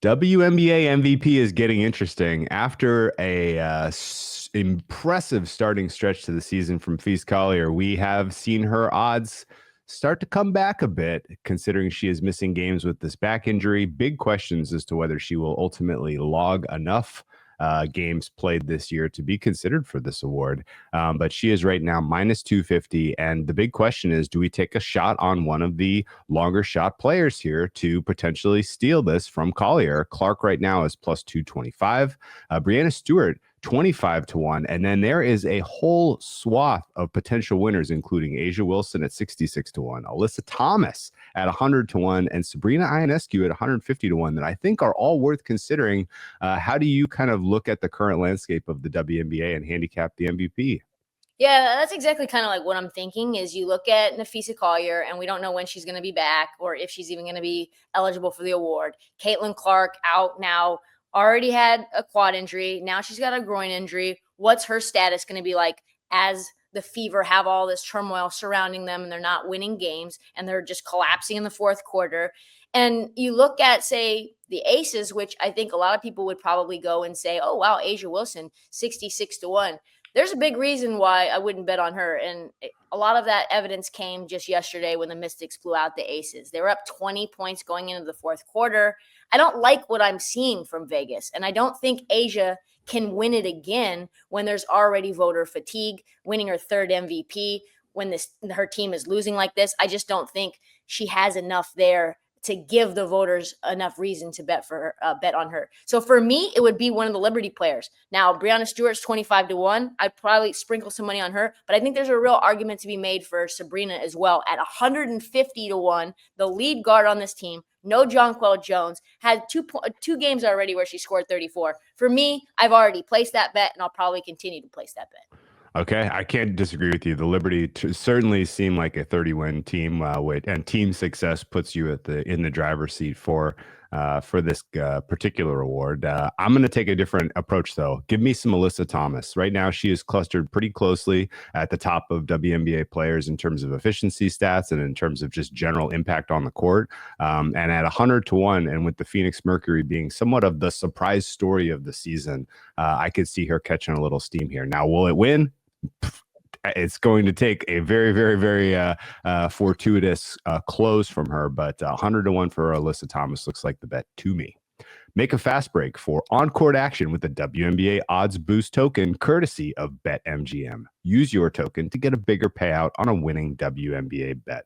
WNBA MVP is getting interesting after a impressive starting stretch to the season from Feast Collier. We have seen her odds start to come back a bit, considering she is missing games with this back injury. Big questions as to whether she will ultimately log enough games played this year to be considered for this award. But she is right now minus 250. And the big question is, do we take a shot on one of the longer shot players here to potentially steal this from Collier? Clark right now is plus 225. Brianna Stewart, 25-1. And then there is a whole swath of potential winners, including Asia Wilson at 66-1, Alyssa Thomas at 100-1, and Sabrina Ionescu at 150-1 that I think are all worth considering. How do you kind of look at the current landscape of the WNBA and handicap the MVP? Yeah, that's exactly kind of like what I'm thinking is you look at Nafisa Collier, and we don't know when she's going to be back or if she's even going to be eligible for the award. Caitlin Clark out now, already had a quad injury. Now she's got a groin injury. What's her status going to be like as the Fever have all this turmoil surrounding them and they're not winning games and they're just collapsing in the fourth quarter? And you look at, say, the Aces, which I think a lot of people would probably go and say, oh, wow, Asia Wilson, 66-1. There's a big reason why I wouldn't bet on her. And a lot of that evidence came just yesterday when the Mystics blew out the Aces. They were up 20 points going into the fourth quarter. I don't like what I'm seeing from Vegas. And I don't think Asia can win it again when there's already voter fatigue, winning her third MVP, when her team is losing like this. I just don't think she has enough there to give the voters enough reason to bet on her. So for me, it would be one of the Liberty players. Now, Brianna Stewart's 25-1. I'd probably sprinkle some money on her, but I think there's a real argument to be made for Sabrina as well at 150-1, the lead guard on this team. No Jonquel Jones, had two games already where she scored 34. For me, I've already placed that bet, and I'll probably continue to place that bet. Okay, I can't disagree with you. The Liberty certainly seem like a 30-win team, and team success puts you in the driver's seat for this particular award. I'm going to take a different approach, though. Give me some Alyssa Thomas. Right now, she is clustered pretty closely at the top of WNBA players in terms of efficiency stats and in terms of just general impact on the court. And at 100-1, and with the Phoenix Mercury being somewhat of the surprise story of the season, I could see her catching a little steam here. Now, will it win? It's going to take a very, very, very fortuitous close from her, but 100-1 for Alyssa Thomas looks like the bet to me. Make a fast break for on-court action with the WNBA Odds Boost token, courtesy of BetMGM. Use your token to get a bigger payout on a winning WNBA bet.